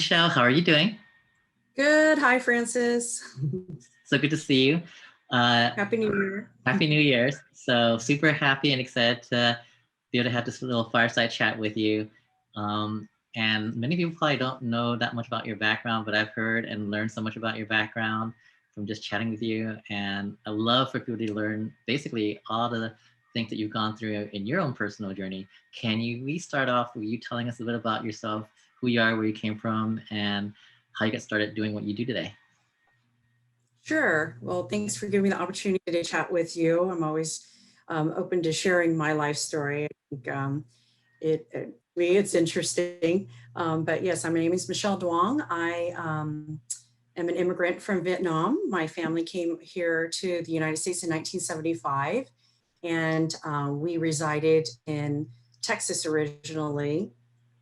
Michelle. How are you doing? Good. Hi, Francis. So good to see you. Happy New Year. Happy New Year's. So super happy and excited to be able to have this little fireside chat with you. And many people probably don't know that much about your background, but I've heard and learned so much about your background from just chatting with you. And I love for people to learn basically all the things that you've gone through in your own personal journey. Can we start off with you telling us a bit about yourself, who you are, where you came from, and how you got started doing what you do today? Sure. Well, thanks for giving me the opportunity to chat with you. I'm always open to sharing my life story. I think it's interesting. But yes, my name is Michelle Duong. I am an immigrant from Vietnam. My family came here to the United States in 1975, and we resided in Texas originally,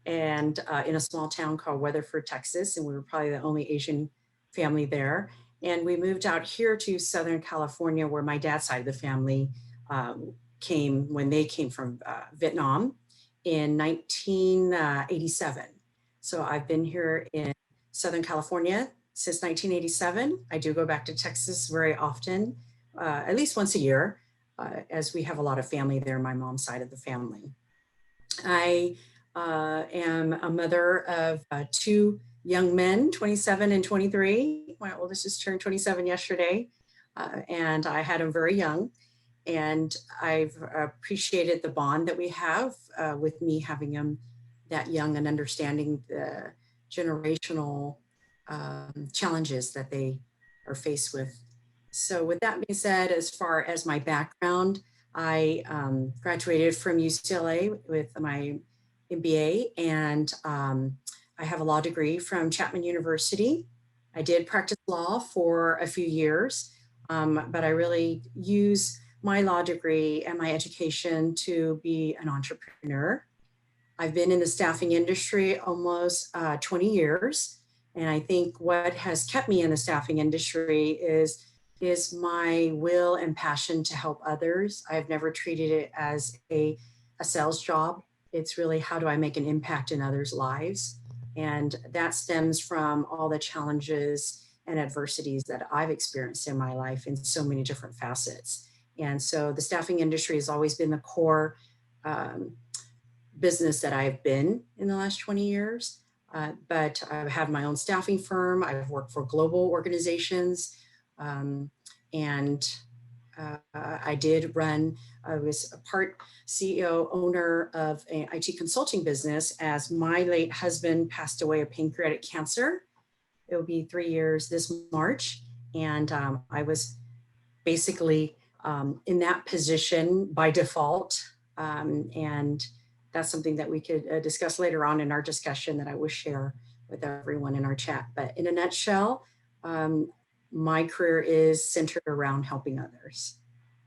and in a small town called Weatherford, Texas, and we were probably the only Asian family there. And we moved out here to Southern California, where my dad's side of the family came when they came from Vietnam in 1987. So I've been here in Southern California since 1987. I do go back to Texas very often, at least once a year, as we have a lot of family there, my mom's side of the family. I am a mother of two young men, 27 and 23. My oldest just turned 27 yesterday, and I had him very young. And I've appreciated the bond that we have with me having him that young and understanding the generational challenges that they are faced with. So with that being said, as far as my background, I graduated from UCLA with my MBA, and I have a law degree from Chapman University. I did practice law for a few years, but I really use my law degree and my education to be an entrepreneur. I've been in the staffing industry almost 20 years, and I think what has kept me in the staffing industry is my will and passion to help others. I've never treated it as a sales job. It's really, how do I make an impact in others' lives? And that stems from all the challenges and adversities that I've experienced in my life in so many different facets. And so the staffing industry has always been the core business that I've been in the last 20 years. But I've had my own staffing firm. I've worked for global organizations. I did run, I was a part CEO owner of an IT consulting business as my late husband passed away of pancreatic cancer. It will be 3 years this March. And I was basically in that position by default. And that's something that we could discuss later on in our discussion that I will share with everyone in our chat. But in a nutshell, my career is centered around helping others.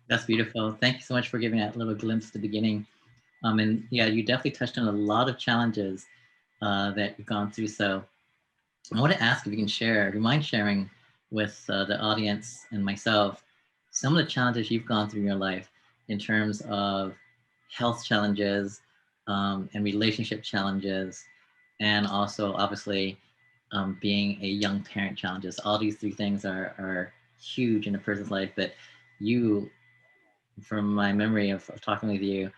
That's beautiful. Thank you so much for giving that little glimpse at the beginning. And yeah, you definitely touched on a lot of challenges that you've gone through. So I want to ask if you can share, do you mind sharing with the audience and myself some of the challenges you've gone through in your life in terms of health challenges and relationship challenges, and also obviously being a young parent challenges. All these three things are huge in a person's life, but you, from my memory of talking with you,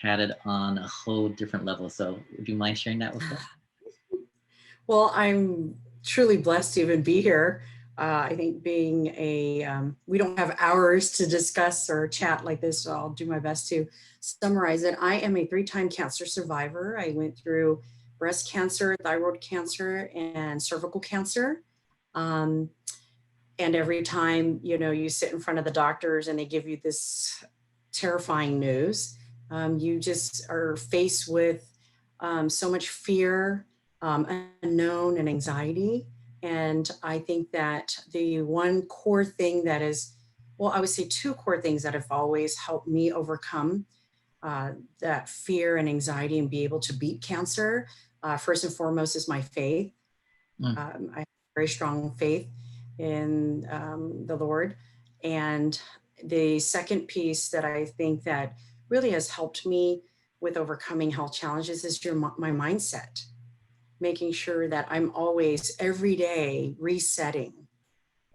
had it on a whole different level. So would you mind sharing that with us? Well, I'm truly blessed to even be here. I think being we don't have hours to discuss or chat like this, so I'll do my best to summarize it. I am a 3-time cancer survivor. I went through breast cancer, thyroid cancer, and cervical cancer. And every time, you sit in front of the doctors and they give you this terrifying news, you just are faced with so much fear, unknown, and anxiety. And I think that the one core thing that is, well, I would say 2 core things that have always helped me overcome that fear and anxiety and be able to beat cancer, first and foremost, is my faith. I have very strong faith in the Lord. And the second piece that I think that really has helped me with overcoming health challenges is my mindset. making sure that I'm always every day resetting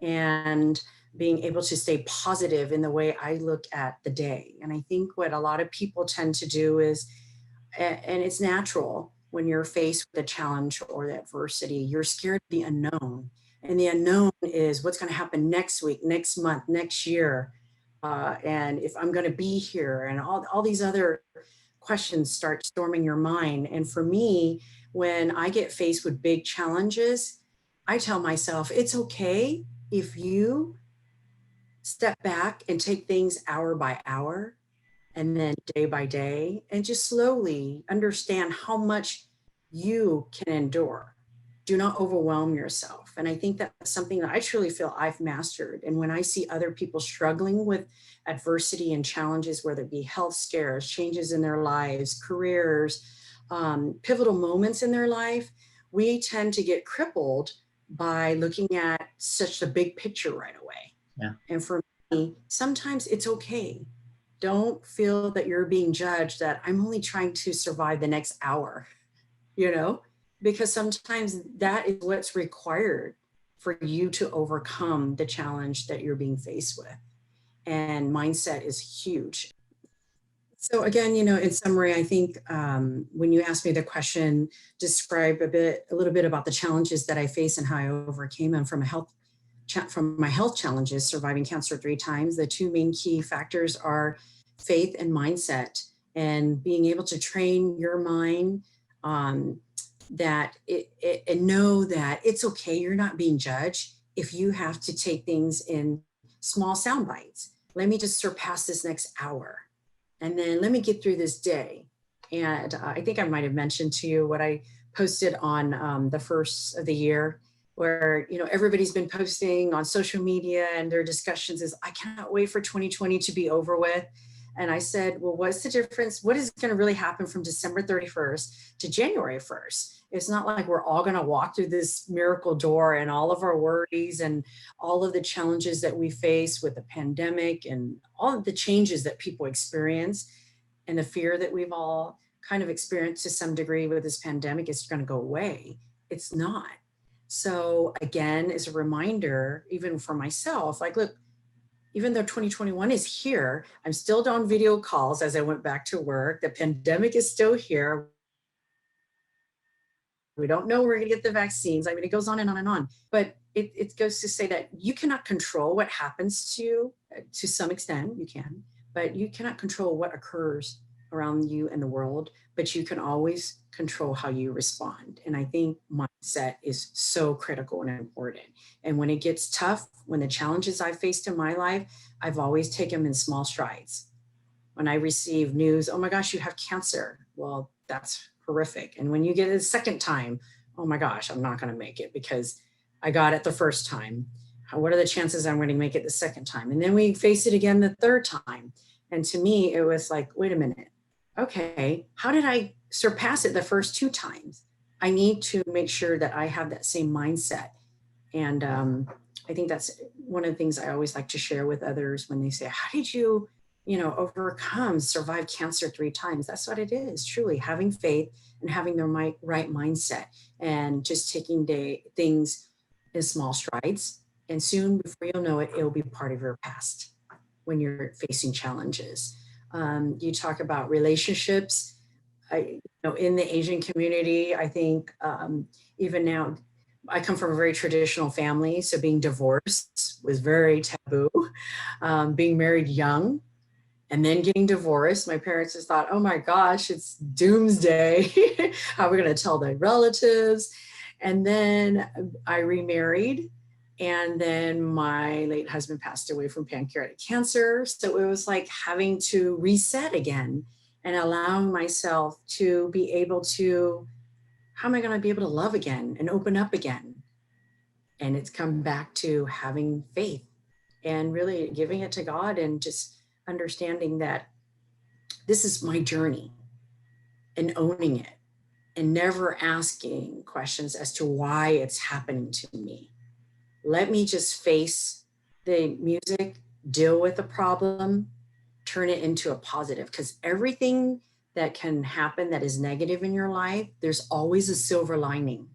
and being able to stay positive in the way I look at the day. And I think what a lot of people tend to do is, and it's natural when you're faced with a challenge or the adversity, you're scared of the unknown. And the unknown is what's going to happen next week, next month, next year. And if I'm going to be here, and all these other questions start storming your mind. And for me, when I get faced with big challenges, I tell myself, it's okay if you step back and take things hour by hour and then day by day, and just slowly understand how much you can endure. Do not overwhelm yourself. And I think that's something that I truly feel I've mastered. And when I see other people struggling with adversity and challenges, whether it be health scares, changes in their lives, careers, pivotal moments in their life, we tend to get crippled by looking at such a big picture right away. Yeah. And for me, sometimes it's okay. Don't feel that you're being judged, that I'm only trying to survive the next hour, you know, because sometimes that is what's required for you to overcome the challenge that you're being faced with. And mindset is huge. So again, you know, in summary, I think when you asked me the question, describe a little bit about the challenges that I face and how I overcame them from my health challenges, surviving cancer 3 times. The 2 main key factors are faith and mindset, and being able to train your mind that and know that it's okay. You're not being judged if you have to take things in small sound bites. Let me just surpass this next hour, and then let me get through this day. And I think I might have mentioned to you what I posted on the first of the year, where, you know, everybody's been posting on social media and their discussions is, I cannot wait for 2020 to be over with. And I said, well, what's the difference? What is going to really happen from December 31st to January 1st? It's not like we're all going to walk through this miracle door, and all of our worries and all of the challenges that we face with the pandemic and all of the changes that people experience and the fear that we've all kind of experienced to some degree with this pandemic is going to go away. It's not. So again, as a reminder, even for myself, like, look, even though 2021 is here, I'm still on video calls as I went back to work. The pandemic is still here. We don't know we're going to get the vaccines. I mean, it goes on and on and on. But it goes to say that you cannot control what happens to you. To some extent, you can, but you cannot control what occurs around you and the world, but you can always control how you respond. And I think mindset is so critical and important. And when it gets tough, when the challenges I faced in my life, I've always taken them in small strides. When I receive news, oh my gosh, you have cancer. Well, that's horrific. And when you get it a second time, oh my gosh, I'm not going to make it because I got it the first time. What are the chances I'm going to make it the second time? And then we face it again the third time. And to me, it was like, wait a minute. Okay, how did I surpass it the first 2 times? I need to make sure that I have that same mindset. And I think that's one of the things I always like to share with others when they say, how did you, survive cancer 3 times? That's what it is, truly having faith and having the right mindset, and just taking things in small strides. And soon, before you'll know it, it'll be part of your past when you're facing challenges. You talk about relationships. In the Asian community, I think even now, I come from a very traditional family, so being divorced was very taboo. Being married young and then getting divorced, my parents just thought, oh my gosh, it's doomsday. How are we going to tell the relatives? And then I remarried. And then my late husband passed away from pancreatic cancer. So it was like having to reset again and allowing myself to be able to, how am I going to be able to love again and open up again? And it's come back to having faith and really giving it to God, and just understanding that this is my journey and owning it, and never asking questions as to why it's happening to me. Let me just face the music, deal with the problem, turn it into a positive, because everything that can happen that is negative in your life, there's always a silver lining.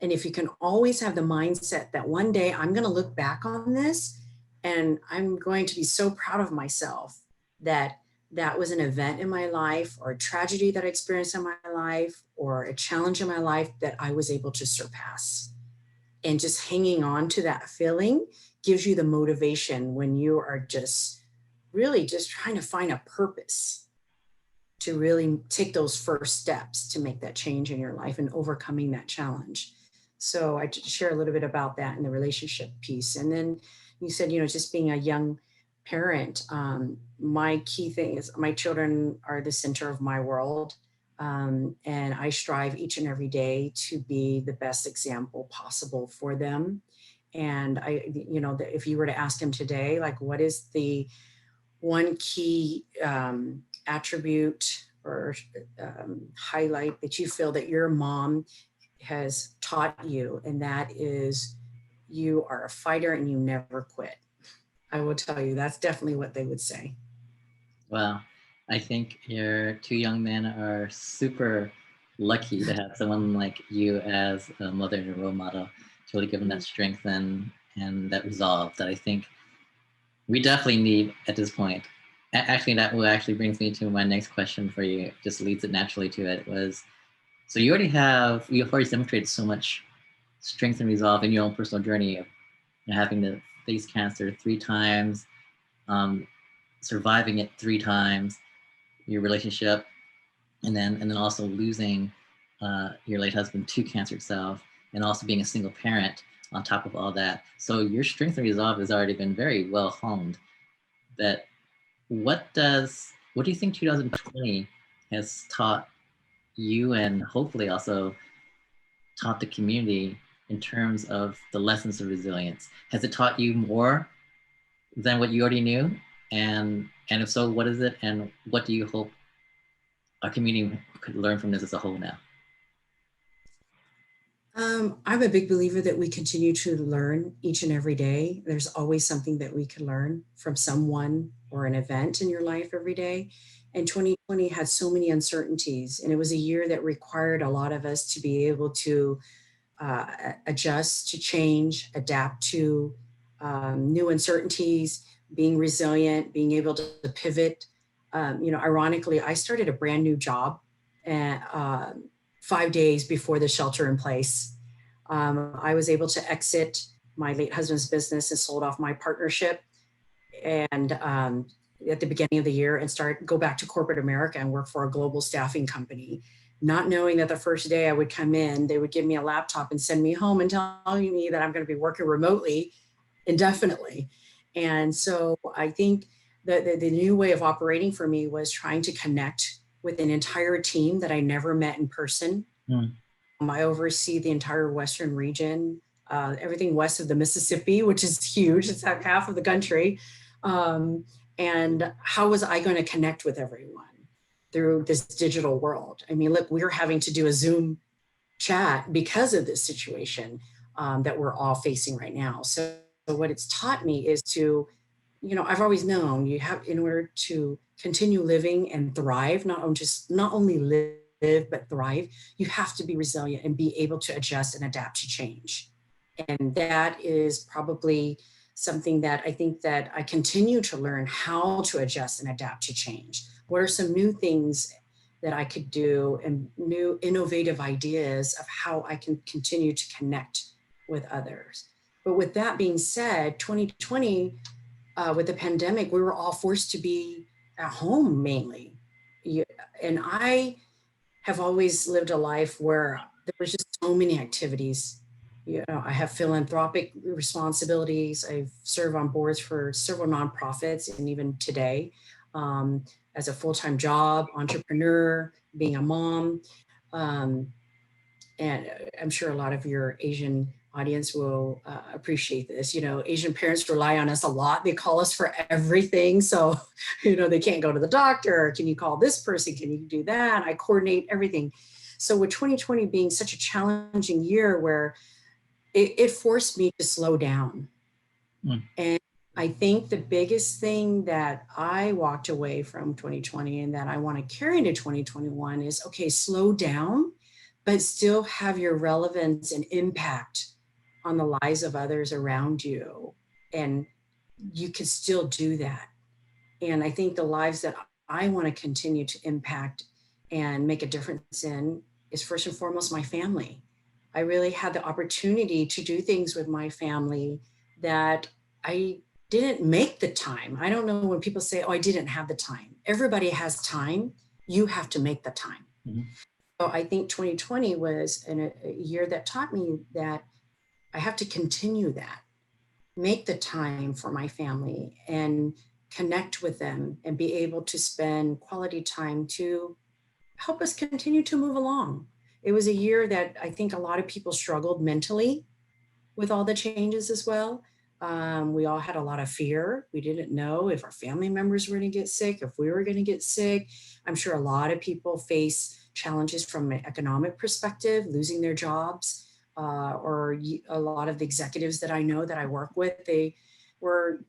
And if you can always have the mindset that one day I'm going to look back on this and I'm going to be so proud of myself that that was an event in my life or a tragedy that I experienced in my life or a challenge in my life that I was able to surpass. And just hanging on to that feeling gives you the motivation when you are just really just trying to find a purpose to really take those first steps to make that change in your life and overcoming that challenge. So I share a little bit about that in the relationship piece. And then you said, just being a young parent, my key thing is my children are the center of my world. And I strive each and every day to be the best example possible for them. And if you were to ask him today, like, what is the one key attribute or highlight that you feel that your mom has taught you, and that is you are a fighter and you never quit. I will tell you, that's definitely what they would say. Wow. I think your two young men are super lucky to have someone like you as a mother and a role model to really give them that strength and that resolve that I think we definitely need at this point. Actually, that will actually brings me to my next question for you. Just leads it naturally to it was, so you've already demonstrated so much strength and resolve in your own personal journey of having to face cancer 3 times, um, surviving it 3 times, your relationship, and then also losing your late husband to cancer itself, and also being a single parent on top of all that. So your strength and resolve has already been very well honed. That what do you think 2020 has taught you, and hopefully also taught the community in terms of the lessons of resilience? Has it taught you more than what you already knew? And if so, what is it? And what do you hope our community could learn from this as a whole now? I'm a big believer that we continue to learn each and every day. There's always something that we can learn from someone or an event in your life every day. And 2020 had so many uncertainties, and it was a year that required a lot of us to be able to adjust, to change, adapt to new uncertainties, being resilient, being able to pivot. Ironically, I started a brand new job and 5 days before the shelter in place. I was able to exit my late husband's business and sold off my partnership and at the beginning of the year and go back to corporate America and work for a global staffing company, not knowing that the first day I would come in, they would give me a laptop and send me home and telling me that I'm going to be working remotely indefinitely. And so I think that the new way of operating for me was trying to connect with an entire team that I never met in person. I oversee the entire Western region, everything west of the Mississippi, which is huge. It's like half of the country. And how was I going to connect with everyone through this digital world? I mean, look, we're having to do a Zoom chat because of this situation that we're all facing right now. So what it's taught me is to, I've always known you have, in order to continue living and thrive, not only live, but thrive, you have to be resilient and be able to adjust and adapt to change. And that is probably something that I think that I continue to learn how to adjust and adapt to change. What are some new things that I could do and new innovative ideas of how I can continue to connect with others? But with that being said, 2020, with the pandemic, we were all forced to be at home mainly. And I have always lived a life where there was just so many activities. I have philanthropic responsibilities. I've served on boards for several nonprofits, and even today, as a full-time job, entrepreneur, being a mom. And I'm sure a lot of your Asian audience will appreciate this. Asian parents rely on us a lot. They call us for everything. So, they can't go to the doctor. Can you call this person? Can you do that? I coordinate everything. So with 2020 being such a challenging year where it forced me to slow down and I think the biggest thing that I walked away from 2020 and that I want to carry into 2021 is, okay, slow down, but still have your relevance and impact on the lives of others around you. And you can still do that. And I think the lives that I want to continue to impact and make a difference in is first and foremost my family. I really had the opportunity to do things with my family that I didn't make the time. I don't know when people say, oh, I didn't have the time. Everybody has time. You have to make the time. Mhm. So I think 2020 was a year that taught me that I have to continue that, make the time for my family and connect with them and be able to spend quality time to help us continue to move along. It was a year that I think a lot of people struggled mentally with all the changes as well. We all had a lot of fear. We didn't know if our family members were going to get sick, if we were going to get sick. I'm sure a lot of people face challenges from an economic perspective, losing their jobs, or a lot of the executives that I know that I work with, they were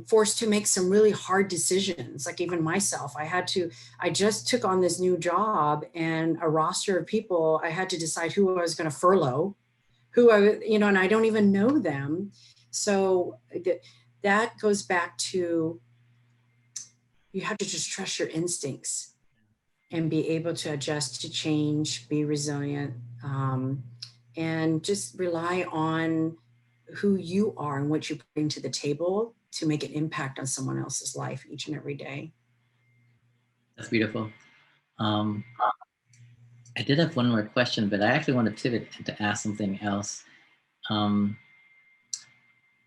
forced to make some really hard decisions. Like even myself, I just took on this new job and a roster of people, I had to decide who I was going to furlough, and I don't even know them. So that goes back to, you have to just trust your instincts and be able to adjust to change, be resilient, and just rely on who you are and what you bring to the table to make an impact on someone else's life each and every day. That's beautiful. Um, I did have one more question, but I actually want to pivot to ask something else. Um,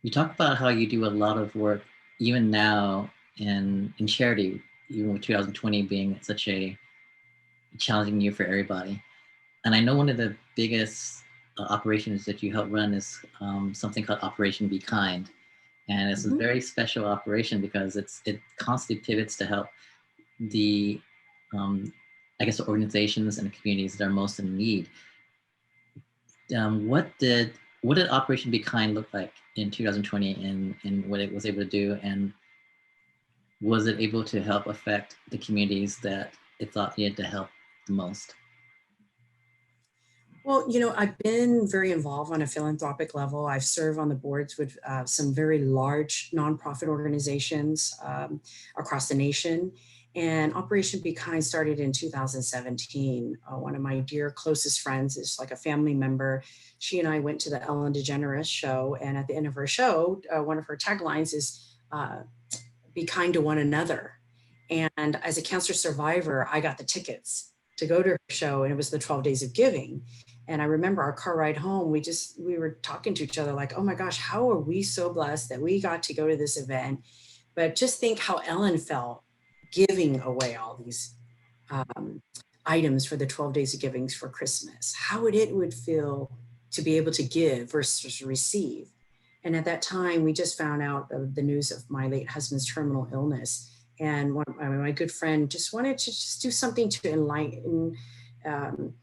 you talk about how you do a lot of work even now in charity, even with 2020 being such a challenging year for everybody. And I know one of the biggest operations that you help run is something called Operation Be Kind. And it's a Mhm. very special operation because it constantly pivots to help the, um, I guess, the organizations and the communities that are most in need. What did Operation Be Kind look like in 2020 and what it was able to do? And was it able to help affect the communities that it thought needed to help the most? Well, I've been very involved on a philanthropic level. I've served on the boards with some very large nonprofit organizations across the nation. And Operation Be Kind started in 2017. One of my dear closest friends is like a family member. She and I went to the Ellen DeGeneres show. And at the end of her show, one of her taglines is be kind to one another. And as a cancer survivor, I got the tickets to go to her show, and it was the 12 Days of Giving. And I remember our car ride home, we were talking to each other like, oh my gosh, how are we so blessed that we got to go to this event? But just think how Ellen felt giving away all these um, items for the 12 Days of Givings for Christmas, how it would feel to be able to give versus receive. And at that time, we just found out the news of my late husband's terminal illness. And my good friend just wanted to just do something to enlighten um,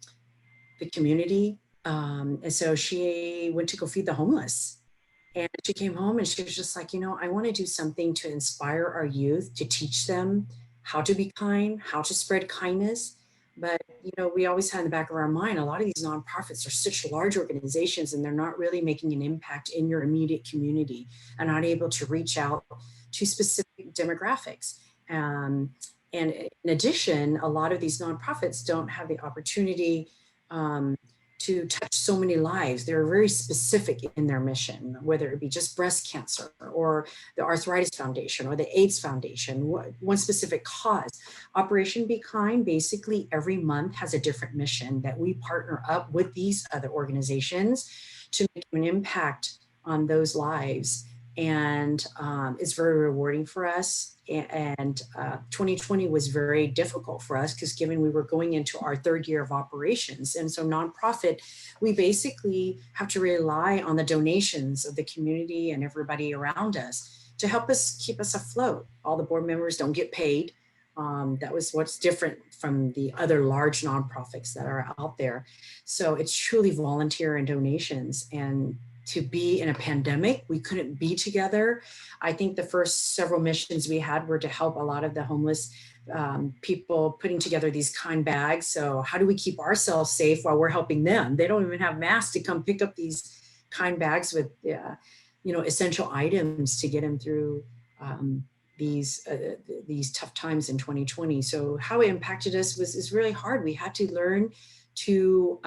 the community. And so she went to go feed the homeless. And she came home and she was just like, I want to do something to inspire our youth, to teach them how to be kind, how to spread kindness. But, we always had in the back of our mind, a lot of these nonprofits are such large organizations and they're not really making an impact in your immediate community and not able to reach out to specific demographics. And in addition, a lot of these nonprofits don't have the opportunity um, to touch so many lives. They're very specific in their mission, whether it be just breast cancer or the Arthritis Foundation or the AIDS Foundation, one specific cause. Operation Be Kind basically every month has a different mission that we partner up with these other organizations to make an impact on those lives. And it's very rewarding for us. And 2020 was very difficult for us because given we were going into our third year of operations. And so nonprofit, we basically have to rely on the donations of the community and everybody around us to help us keep us afloat. All the board members don't get paid. That was what's different from the other large nonprofits that are out there. So it's truly volunteer and donations. And to be in a pandemic. We couldn't be together. I think the first several missions we had were to help a lot of the homeless people putting together these kind bags. So how do we keep ourselves safe while we're helping them? They don't even have masks to come pick up these kind bags with, essential items to get them through these tough times in 2020. So how it impacted us is really hard. We had to learn to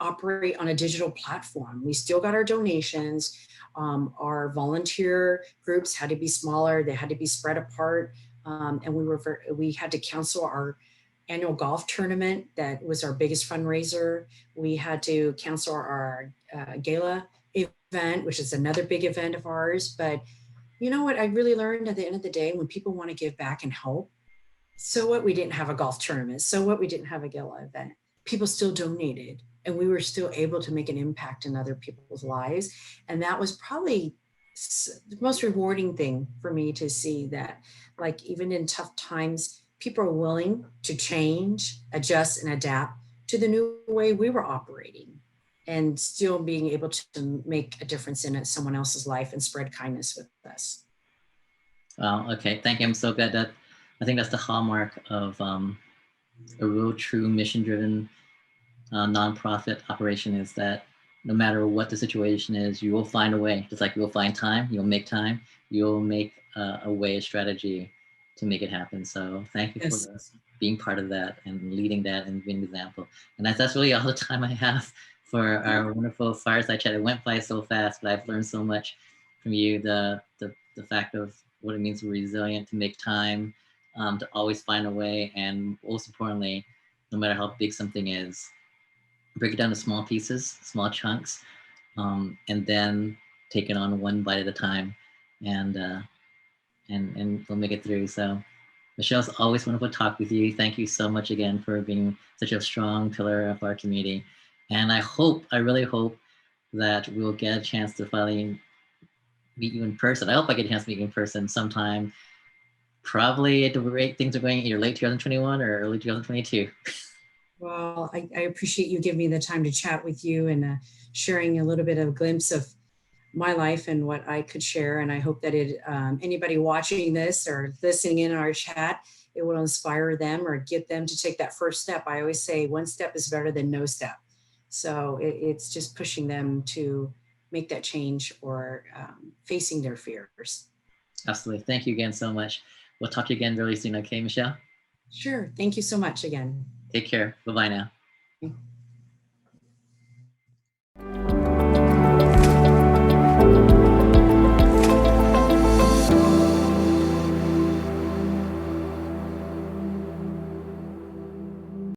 operate on a digital platform. We still got our donations. Our volunteer groups had to be smaller. They had to be spread apart. And we had to cancel our annual golf tournament. That was our biggest fundraiser. We had to cancel our gala event, which is another big event of ours. But you know what I really learned at the end of the day, when people want to give back and help, so what we didn't have a golf tournament, so what we didn't have a gala event, people still donated, and we were still able to make an impact in other people's lives. And that was probably the most rewarding thing for me, to see that, like, even in tough times, people are willing to change, adjust, and adapt to the new way we were operating, and still being able to make a difference in someone else's life and spread kindness with us. Well, okay, thank you. I'm so glad that, I think that's the hallmark of a real, true, mission-driven nonprofit operation, is that no matter what the situation is, you will find a way. Just like you'll find time, you'll make time, you'll make a way, a strategy to make it happen. So thank you for being part of that and leading that and being an example. And that's really all the time I have for our wonderful fireside chat. It went by so fast, but I've learned so much from you. The fact of what it means to be resilient, to make time, to always find a way, and most importantly, no matter how big something is, break it down to small pieces, small chunks, and then take it on one bite at a time, and we'll make it through. So, Michelle, it's always wonderful to talk with you. Thank you so much again for being such a strong pillar of our community. And I really hope that we'll get a chance to finally meet you in person. I hope I get a chance to meet you in person sometime, probably at the rate things are going, either late 2021 or early 2022. Well, I appreciate you giving me the time to chat with you, and sharing a little bit of a glimpse of my life and what I could share. And I hope that anybody watching this or listening in our chat, it will inspire them or get them to take that first step. I always say one step is better than no step. So it's just pushing them to make that change, or facing their fears. Absolutely. Thank you again so much. We'll talk to you again really soon. Okay, Michelle? Sure. Thank you so much again. Take care. Bye-bye now.